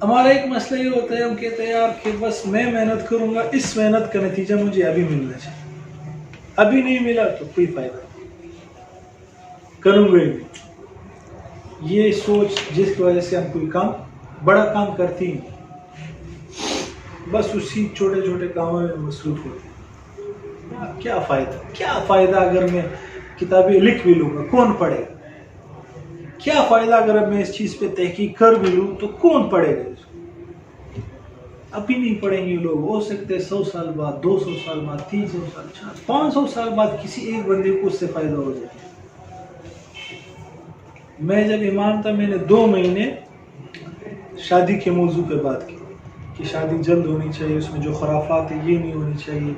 ہمارا ایک مسئلہ یہ ہوتا ہے، ہم کہتے ہیں یار کہ بس میں محنت کروں گا، اس محنت کا نتیجہ مجھے ابھی ملنا چاہیے، ابھی نہیں ملا تو کوئی فائدہ نہیں، کروں گا بھی۔ یہ سوچ جس کی وجہ سے ہم کوئی کام بڑا کام کرتے ہیں، بس اسی چھوٹے چھوٹے کاموں میں مصروف ہوتے ہیں۔ کیا فائدہ اگر میں کتابیں لکھ بھی لوں گا، کون پڑھے گا؟ کیا فائدہ اگر میں اس چیز پہ تحقیق کر بھی لوں تو کون پڑھے گا اس کو؟ ابھی نہیں پڑھیں گے لوگ، ہو سکتے 100 سال بعد، 200 سال بعد، 300 سال، 500 سال بعد کسی ایک بندے کو اس سے فائدہ ہو جائے۔ میں جب امام تھا، میں نے 2 مہینے شادی کے موضوع پہ بات کی کہ شادی جلد ہونی چاہیے، اس میں جو خرافات ہیں یہ نہیں ہونی چاہیے۔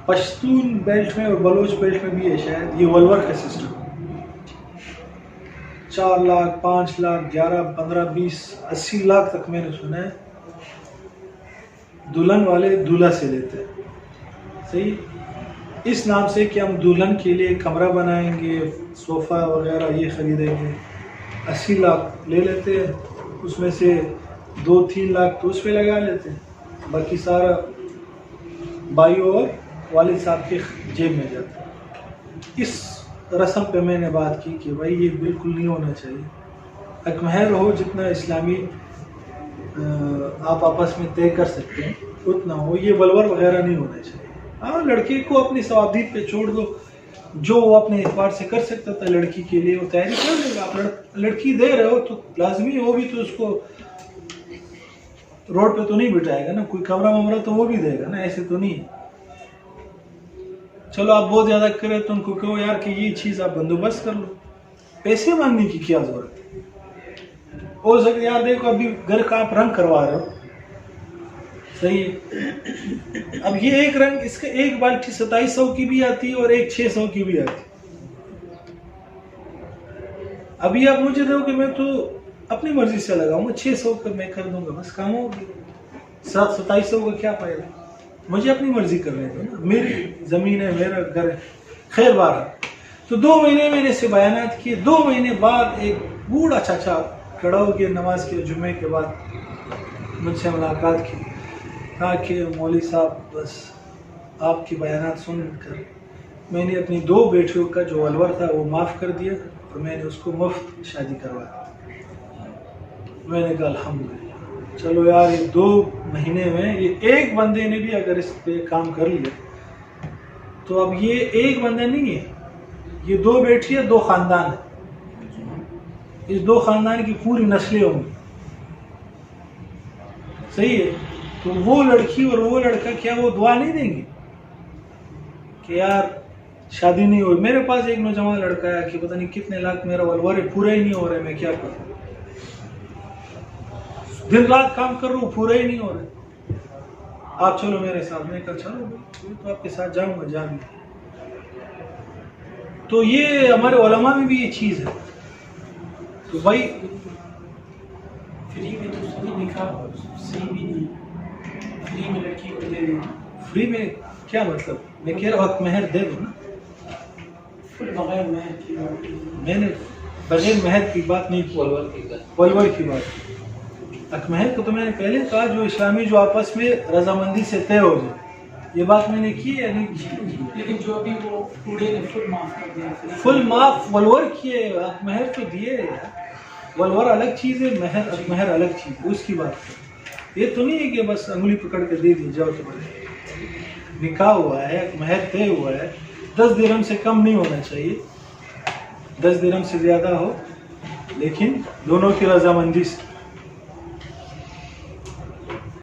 پشتون بیلٹ میں اور بلوچ بیلٹ میں بھی ہے شاید یہ ولور کا سسٹم، 4 لاکھ 5 لاکھ 11 15 20 80 لاکھ تک میں نے سنا ہے دلہن والے دولہا سے لیتے ہیں، صحیح، اس نام سے کہ ہم دلہن کے لیے کمرہ بنائیں گے، صوفہ وغیرہ یہ خریدیں گے، 80 لاکھ لے لیتے ہیں، اس میں سے 2-3 لاکھ تو اس پہ لگا لیتے ہیں، باقی سارا بھائیوں اور والد صاحب کے جیب میں جاتا ہے۔ اس رسم پہ میں نے بات کی کہ بھائی یہ بالکل نہیں ہونا چاہیے، ایک مہر ہو جتنا اسلامی آپ آپس میں طے کر سکتے ہیں اتنا ہو، یہ ولور وغیرہ نہیں ہونا چاہیے۔ ہاں لڑکی کو اپنی ثوابدید پہ چھوڑ دو، جو وہ اپنے اعتبار سے کر سکتا تھا لڑکی کے لیے وہ تیاری کر لے گا، آپ لڑکی دے رہے ہو تو لازمی وہ بھی تو اس کو روڈ پہ تو نہیں بٹھائے گا نا، کوئی کمرہ ومرہ تو وہ بھی دے گا نا، ایسے تو نہیں۔ چلو آپ بہت زیادہ کرے تو ان کو کہو یار کہ یہ چیز آپ بندوبست کر لو، پیسے مانگنے کی کیا ضرورت ہے؟ ہو سکتا ہے یار دیکھو ابھی گھر کا آپ رنگ کروا رہے ہو، صحیح ہے، اب یہ ایک رنگ اس کا ایک بالٹی 2700 کی بھی آتی ہے اور ایک 600 کی بھی آتی ہے۔ ابھی آپ مجھے دو کہ میں تو اپنی مرضی سے لگاؤں گا، 600 کا میں کر دوں گا، بس کام ہو گیا، 2700 کا کیا فائدہ؟ مجھے اپنی مرضی کرنے دو نا، میری زمین ہے، میرا گھر ہے، خیر بارہ۔ تو 2 مہینے میں نے سے بیانات کیے، 2 مہینے بعد ایک بوڑھا چاچا کھڑا ہو کے نماز کے جمعے کے بعد مجھ سے ملاقات کی، کہا کہ مولوی صاحب بس آپ کی بیانات سن کر میں نے اپنی 2 بیٹیوں کا جو ولور تھا وہ معاف کر دیا اور میں نے اس کو مفت شادی کروایا۔ میں نے کہا الحمدللہ، چلو یار یہ 2 مہینے میں یہ ایک بندے نے بھی اگر اس پہ کام کر لیا تو اب یہ ایک بندہ نہیں ہے، یہ 2 بیٹی ہے، 2 خاندان ہے، اس 2 خاندان کی پوری نسلیں ہوں گی، صحیح ہے۔ تو وہ لڑکی اور وہ لڑکا کیا وہ دعا نہیں دیں گے کہ یار شادی نہیں ہوئی؟ میرے پاس ایک نوجوان لڑکا ہے کہ پتہ نہیں کتنے لاکھ میرا ولور ہے، پورا ہی نہیں ہو رہا ہے، میں کیا کروں؟ دن رات کام کر رہا ہوں، پورا ہی نہیں ہو رہا ہے، آپ چلو میرے ساتھ۔ میں کہا چلو میں تو آپ کے ساتھ جاؤں گا، جا بھی۔ تو یہ ہمارے علماء میں بھی یہ چیز ہے، تو بھائی فری میں تو صحیح نکاح صحیح بھی نہیں، فری میں لڑکی کو دے دیں، فری میں کیا مطلب؟ میں کہہ رہا ہوں حق مہر دے دو نا، فل بغیر مہر کی بات، میں نے بغیر مہر کی بات نہیں کی، ولور کی بات۔ حق مہر کو تو میں نے پہلے کہا جو اسلامی جو آپس میں رضامندی سے طے ہو جائے، یہ بات میں نے کی ہے نہیں کی؟ لیکن جو ابھی وہ بوڑھے نے فل معاف کر دیا، فل معاف ولور کیے، حق مہر تو دیے، ولور الگ چیز ہے، حق مہر الگ چیز ہے، اس کی بات ہے۔ یہ تو نہیں ہے کہ بس انگلی پکڑ کے دے دی جاؤ تمہارے، نکاح ہوا ہے، حق مہر طے ہوا ہے، 10 درہم سے کم نہیں ہونا چاہیے، 10 درہم سے زیادہ ہو لیکن دونوں کی رضامندی سے۔